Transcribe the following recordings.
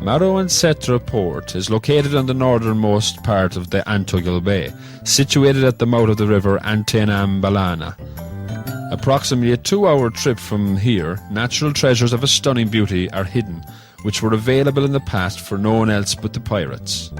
Masoala Port is located on the northernmost part of the Antogil Bay, situated at the mouth of the river Antanambalana. Approximately a 2-hour trip from here, natural treasures of a stunning beauty are hidden, which were available in the past for no one else but the pirates.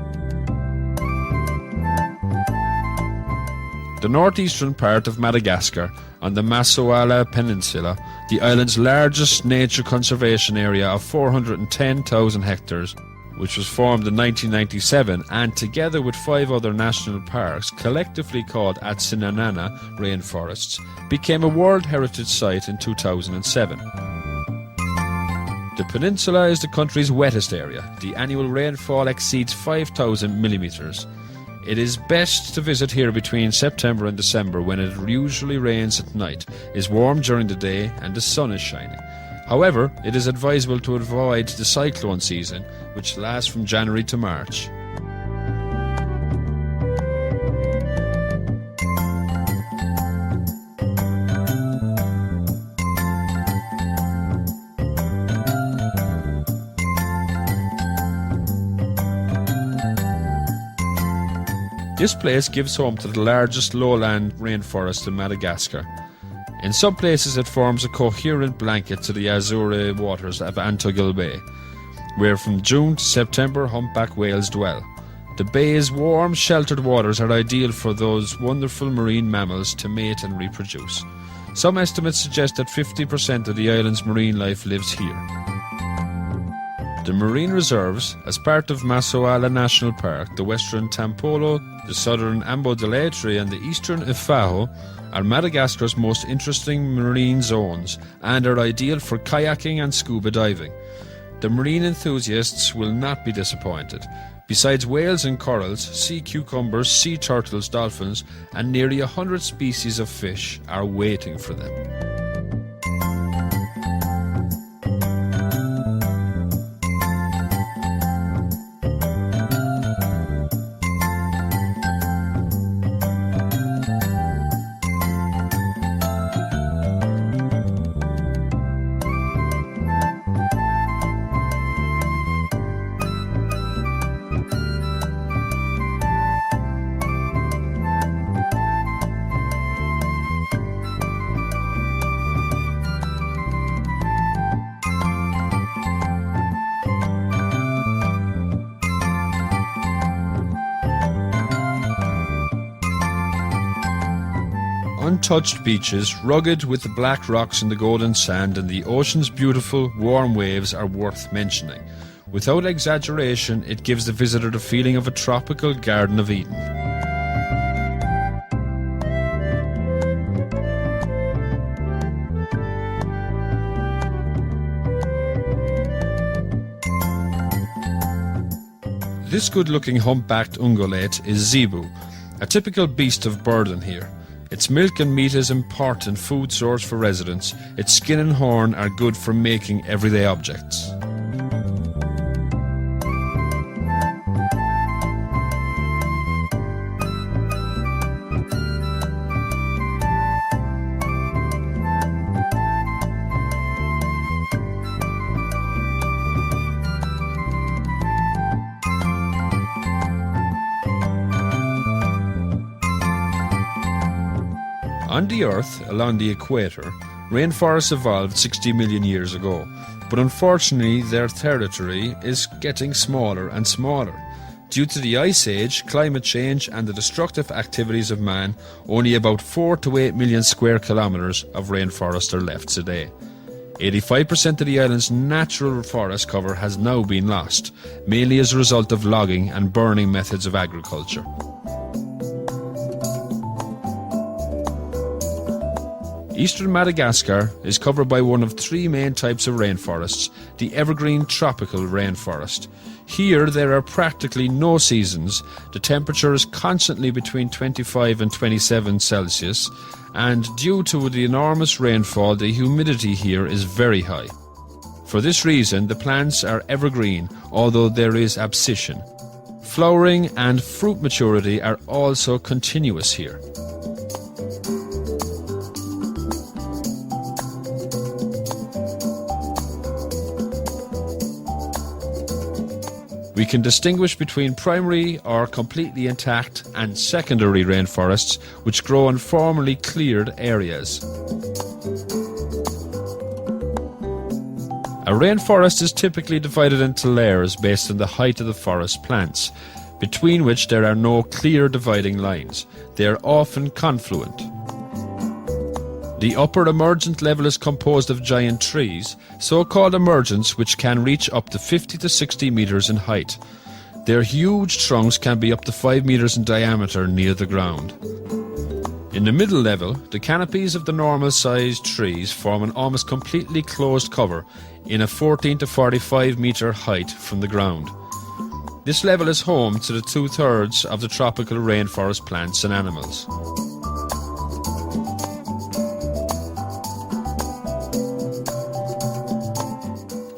The northeastern part of Madagascar, on the Masoala Peninsula, the island's largest nature conservation area of 410,000 hectares, which was formed in 1997 and together with 5 other national parks, collectively called Atsinanana rainforests, became a World Heritage Site in 2007. The peninsula is the country's wettest area. The annual rainfall exceeds 5,000 millimetres. It is best to visit here between September and December, when it usually rains at night, is warm during the day and the sun is shining. However, it is advisable to avoid the cyclone season, which lasts from January to March. This place gives home to the largest lowland rainforest in Madagascar. In some places it forms a coherent blanket to the azure waters of Antogil Bay, where from June to September humpback whales dwell. The bay's warm, sheltered waters are ideal for those wonderful marine mammals to mate and reproduce. Some estimates suggest that 50% of the island's marine life lives here. The marine reserves, as part of Masoala National Park, the western Tampolo, the southern Ambo-Deletri and the eastern Ifaho, are Madagascar's most interesting marine zones and are ideal for kayaking and scuba diving. The marine enthusiasts will not be disappointed. Besides whales and corals, sea cucumbers, sea turtles, dolphins, and nearly 100 species of fish are waiting for them. Untouched beaches, rugged with the black rocks and the golden sand, and the ocean's beautiful, warm waves are worth mentioning. Without exaggeration, it gives the visitor the feeling of a tropical Garden of Eden. This good-looking humpbacked ungulate is zebu, a typical beast of burden here. Its milk and meat is important food source for residents. Its skin and horn are good for making everyday objects. On the Earth, along the equator, rainforests evolved 60 million years ago, but unfortunately their territory is getting smaller and smaller. Due to the Ice Age, climate change and the destructive activities of man, only about 4 to 8 million square kilometres of rainforest are left today. 85% of the island's natural forest cover has now been lost, mainly as a result of logging and burning methods of agriculture. Eastern Madagascar is covered by one of 3 main types of rainforests, the evergreen tropical rainforest. Here there are practically no seasons, the temperature is constantly between 25 and 27 Celsius, and due to the enormous rainfall, the humidity here is very high. For this reason, the plants are evergreen, although there is abscission. Flowering and fruit maturity are also continuous here. We can distinguish between primary or completely intact and secondary rainforests, which grow in formerly cleared areas. A rainforest is typically divided into layers based on the height of the forest plants, between which there are no clear dividing lines. They are often confluent. The upper emergent level is composed of giant trees, so-called emergents, which can reach up to 50 to 60 metres in height. Their huge trunks can be up to 5 metres in diameter near the ground. In the middle level, the canopies of the normal-sized trees form an almost completely closed cover in a 14 to 45 metre height from the ground. This level is home to the 2/3 of the tropical rainforest plants and animals.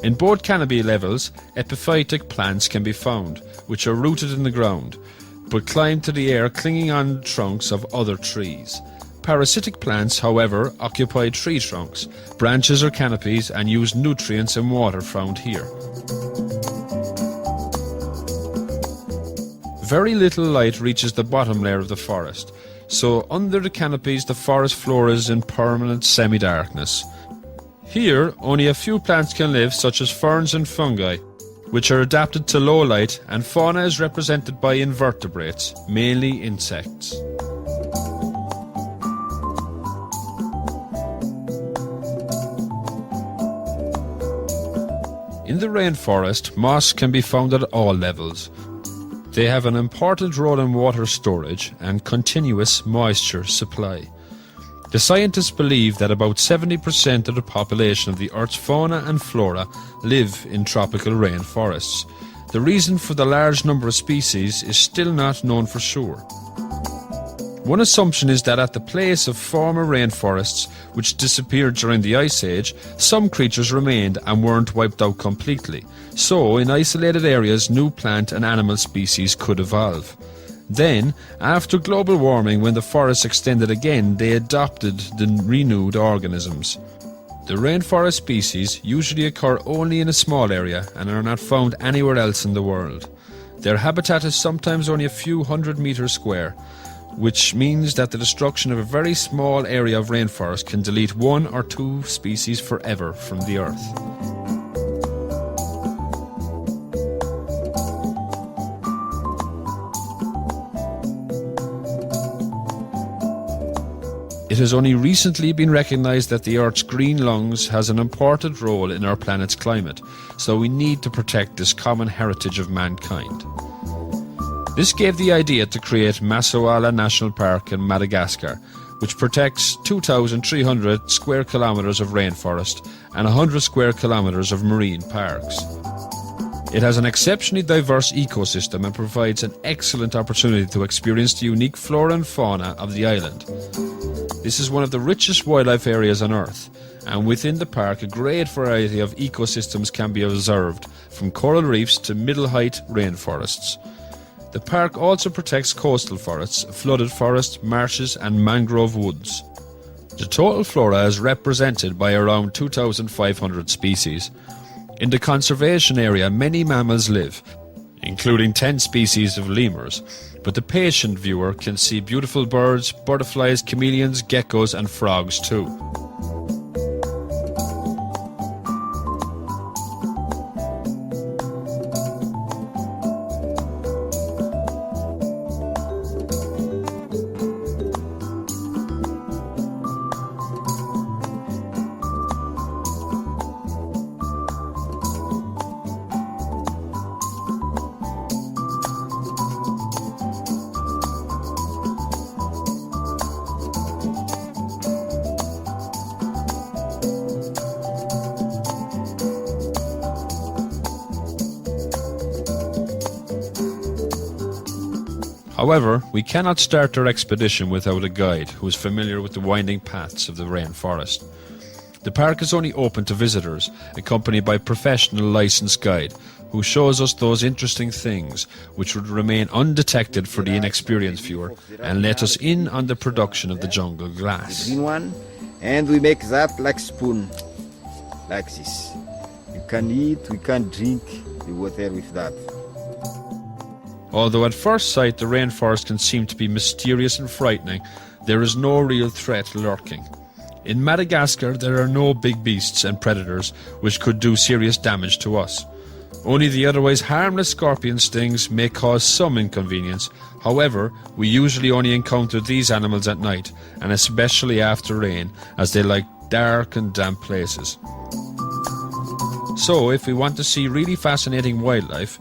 In both canopy levels, epiphytic plants can be found, which are rooted in the ground, but climb to the air clinging on trunks of other trees. Parasitic plants, however, occupy tree trunks, branches or canopies and use nutrients and water found here. Very little light reaches the bottom layer of the forest, so under the canopies the forest floor is in permanent semi-darkness. Here, only a few plants can live, such as ferns and fungi, which are adapted to low light, and fauna is represented by invertebrates, mainly insects. In the rainforest, moss can be found at all levels. They have an important role in water storage and continuous moisture supply. The scientists believe that about 70% of the population of the Earth's fauna and flora live in tropical rainforests. The reason for the large number of species is still not known for sure. One assumption is that at the place of former rainforests, which disappeared during the Ice Age, some creatures remained and weren't wiped out completely. So, in isolated areas, new plant and animal species could evolve. Then, after global warming, when the forests extended again, they adopted the renewed organisms. The rainforest species usually occur only in a small area and are not found anywhere else in the world. Their habitat is sometimes only a few hundred meters square, which means that the destruction of a very small area of rainforest can delete 1 or 2 species forever from the earth. It has only recently been recognised that the Earth's green lungs has an important role in our planet's climate, so we need to protect this common heritage of mankind. This gave the idea to create Masoala National Park in Madagascar, which protects 2,300 square kilometres of rainforest and 100 square kilometres of marine parks. It has an exceptionally diverse ecosystem and provides an excellent opportunity to experience the unique flora and fauna of the island. This is one of the richest wildlife areas on Earth, and within the park a great variety of ecosystems can be observed, from coral reefs to middle-height rainforests. The park also protects coastal forests, flooded forests, marshes and mangrove woods. The total flora is represented by around 2,500 species. In the conservation area, many mammals live, including 10 species of lemurs, but the patient viewer can see beautiful birds, butterflies, chameleons, geckos and frogs too. However, we cannot start our expedition without a guide who is familiar with the winding paths of the rainforest. The park is only open to visitors, accompanied by a professional licensed guide who shows us those interesting things which would remain undetected for the inexperienced viewer and let us in on the production of the jungle glass. The green one, and we make that like spoon, like this. You can eat, we can drink the water with that. Although at first sight the rainforest can seem to be mysterious and frightening, there is no real threat lurking. In Madagascar there are no big beasts and predators which could do serious damage to us. Only the otherwise harmless scorpion stings may cause some inconvenience. However, we usually only encounter these animals at night, and especially after rain, as they like dark and damp places. So if we want to see really fascinating wildlife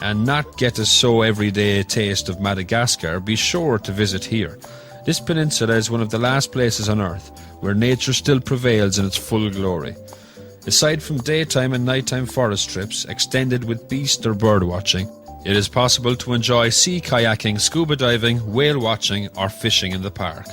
and not get a so everyday taste of Madagascar, be sure to visit here. This peninsula is one of the last places on Earth where nature still prevails in its full glory. Aside from daytime and nighttime forest trips extended with beast or bird watching, it is possible to enjoy sea kayaking, scuba diving, whale watching or fishing in the park.